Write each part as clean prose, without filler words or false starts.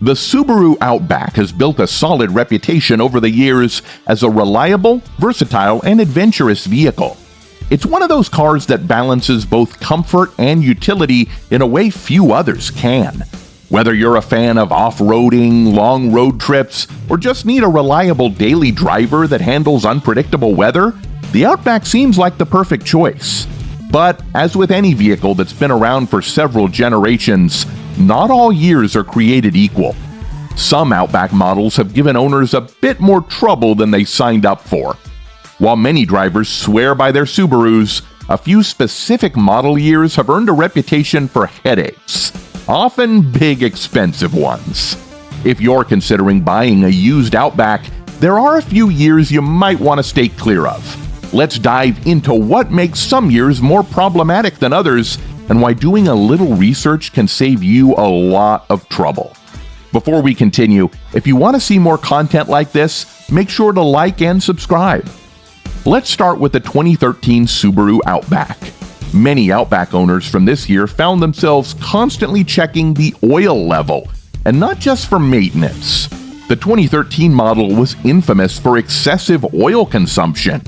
The Subaru Outback has built a solid reputation over the years as a reliable, versatile, and adventurous vehicle. It's one of those cars that balances both comfort and utility in a way few others can. Whether you're a fan of off-roading, long road trips, or just need a reliable daily driver that handles unpredictable weather, the Outback seems like the perfect choice. But as with any vehicle that's been around for several generations, not all years are created equal. Some Outback models have given owners a bit more trouble than they signed up for. While many drivers swear by their Subarus, a few specific model years have earned a reputation for headaches, often big, expensive ones. If you're considering buying a used Outback, there are a few years you might want to stay clear of. Let's dive into what makes some years more problematic than others and why doing a little research can save you a lot of trouble. Before we continue, if you want to see more content like this, make sure to like and subscribe. Let's start with the 2013 Subaru Outback. Many Outback owners from this year found themselves constantly checking the oil level, and not just for maintenance. The 2013 model was infamous for excessive oil consumption.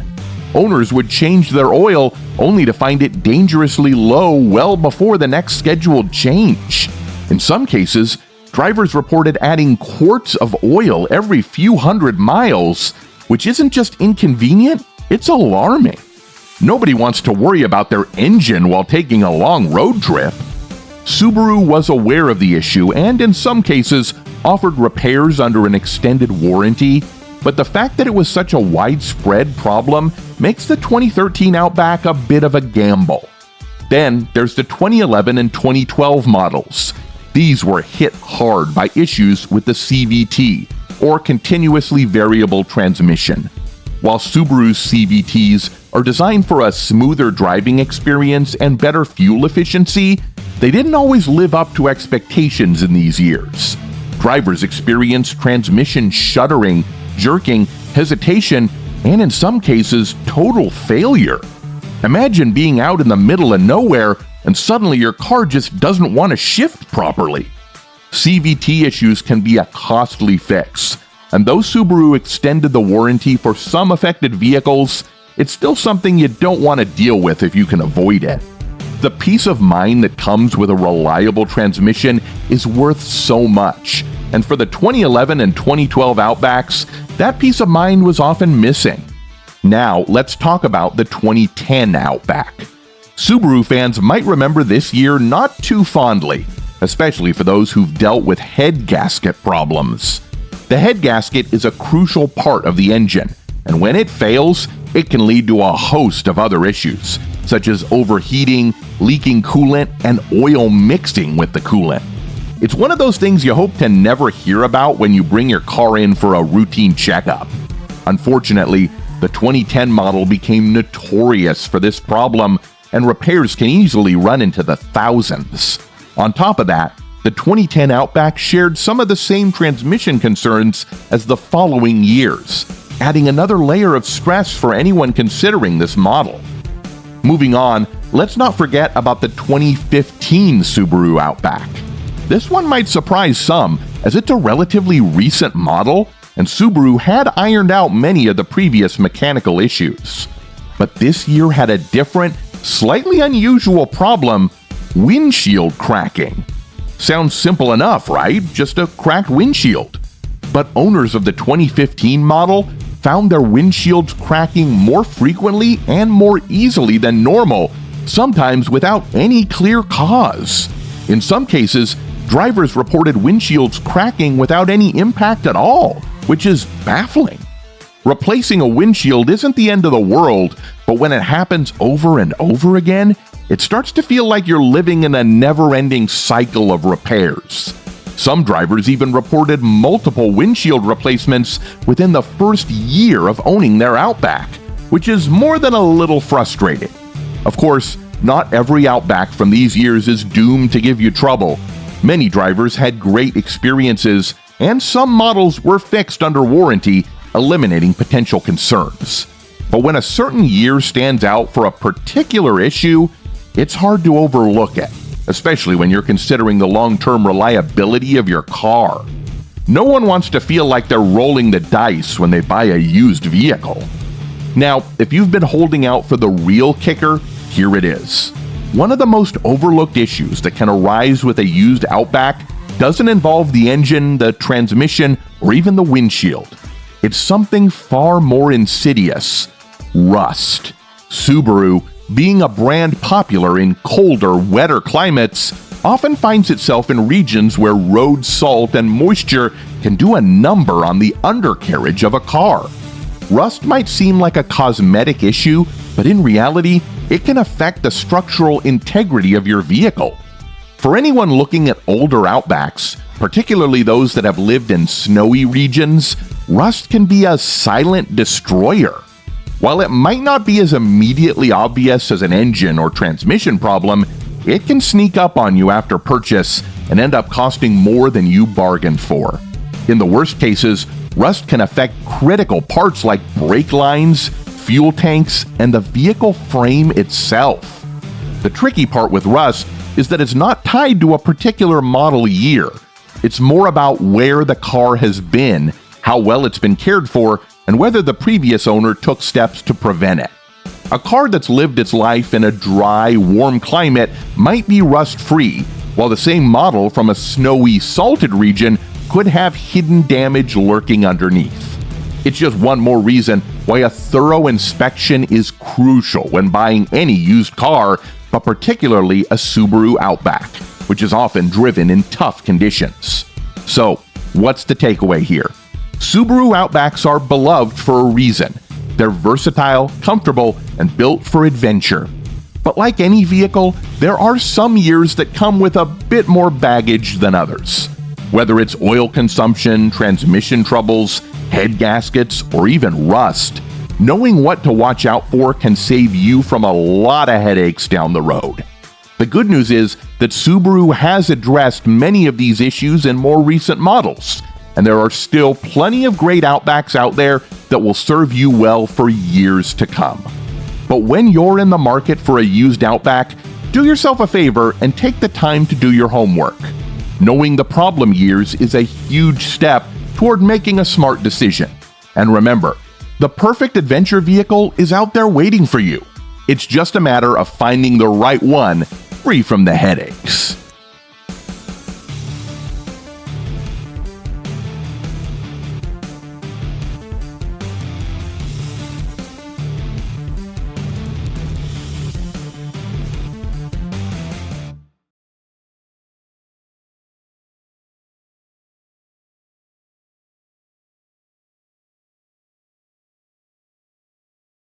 Owners would change their oil only to find it dangerously low well before the next scheduled change. In some cases, drivers reported adding quarts of oil every few hundred miles, which isn't just inconvenient, it's alarming. Nobody wants to worry about their engine while taking a long road trip. Subaru was aware of the issue and, in some cases, offered repairs under an extended warranty, but the fact that it was such a widespread problem makes the 2013 Outback a bit of a gamble. Then there's the 2011 and 2012 models. These were hit hard by issues with the CVT, or continuously variable transmission. While Subaru's CVTs are designed for a smoother driving experience and better fuel efficiency, they didn't always live up to expectations in these years. Drivers experienced transmission shuddering, jerking, hesitation, and in some cases, total failure. Imagine being out in the middle of nowhere and suddenly your car just doesn't want to shift properly. CVT issues can be a costly fix, and though Subaru extended the warranty for some affected vehicles, it's still something you don't want to deal with if you can avoid it. The peace of mind that comes with a reliable transmission is worth so much, and for the 2011 and 2012 Outbacks, that peace of mind was often missing. Now, let's talk about the 2010 Outback. Subaru fans might remember this year not too fondly, especially for those who've dealt with head gasket problems. The head gasket is a crucial part of the engine, and when it fails, it can lead to a host of other issues, such as overheating, leaking coolant, and oil mixing with the coolant. It's one of those things you hope to never hear about when you bring your car in for a routine checkup. Unfortunately, the 2010 model became notorious for this problem, and repairs can easily run into the thousands. On top of that, the 2010 Outback shared some of the same transmission concerns as the following years, adding another layer of stress for anyone considering this model. Moving on, let's not forget about the 2015 Subaru Outback. This one might surprise some, as it's a relatively recent model, and Subaru had ironed out many of the previous mechanical issues. But this year had a different, slightly unusual problem: windshield cracking. Sounds simple enough, right? Just a cracked windshield. But owners of the 2015 model found their windshields cracking more frequently and more easily than normal, sometimes without any clear cause. In some cases, drivers reported windshields cracking without any impact at all, which is baffling. Replacing a windshield isn't the end of the world, but when it happens over and over again, it starts to feel like you're living in a never-ending cycle of repairs. Some drivers even reported multiple windshield replacements within the first year of owning their Outback, which is more than a little frustrating. Of course, not every Outback from these years is doomed to give you trouble. Many drivers had great experiences, and some models were fixed under warranty, eliminating potential concerns. But when a certain year stands out for a particular issue, it's hard to overlook it, especially when you're considering the long-term reliability of your car. No one wants to feel like they're rolling the dice when they buy a used vehicle. Now, if you've been holding out for the real kicker, here it is. One of the most overlooked issues that can arise with a used Outback doesn't involve the engine, the transmission, or even the windshield. It's something far more insidious: rust. Subaru, being a brand popular in colder, wetter climates, often finds itself in regions where road salt and moisture can do a number on the undercarriage of a car. Rust might seem like a cosmetic issue, but in reality, it can affect the structural integrity of your vehicle. For anyone looking at older Outbacks, particularly those that have lived in snowy regions, rust can be a silent destroyer. While it might not be as immediately obvious as an engine or transmission problem, it can sneak up on you after purchase and end up costing more than you bargained for. In the worst cases, rust can affect critical parts like brake lines, fuel tanks, and the vehicle frame itself. The tricky part with rust is that it's not tied to a particular model year. It's more about where the car has been, how well it's been cared for, and whether the previous owner took steps to prevent it. A car that's lived its life in a dry, warm climate might be rust-free, while the same model from a snowy, salted region could have hidden damage lurking underneath. It's just one more reason why a thorough inspection is crucial when buying any used car, but particularly a Subaru Outback, which is often driven in tough conditions. So, what's the takeaway here? Subaru Outbacks are beloved for a reason. They're versatile, comfortable, and built for adventure. But like any vehicle, there are some years that come with a bit more baggage than others. Whether it's oil consumption, transmission troubles, head gaskets, or even rust, knowing what to watch out for can save you from a lot of headaches down the road. The good news is that Subaru has addressed many of these issues in more recent models, and there are still plenty of great Outbacks out there that will serve you well for years to come. But when you're in the market for a used Outback, do yourself a favor and take the time to do your homework. Knowing the problem years is a huge step toward making a smart decision. And remember, the perfect adventure vehicle is out there waiting for you. It's just a matter of finding the right one, free from the headaches.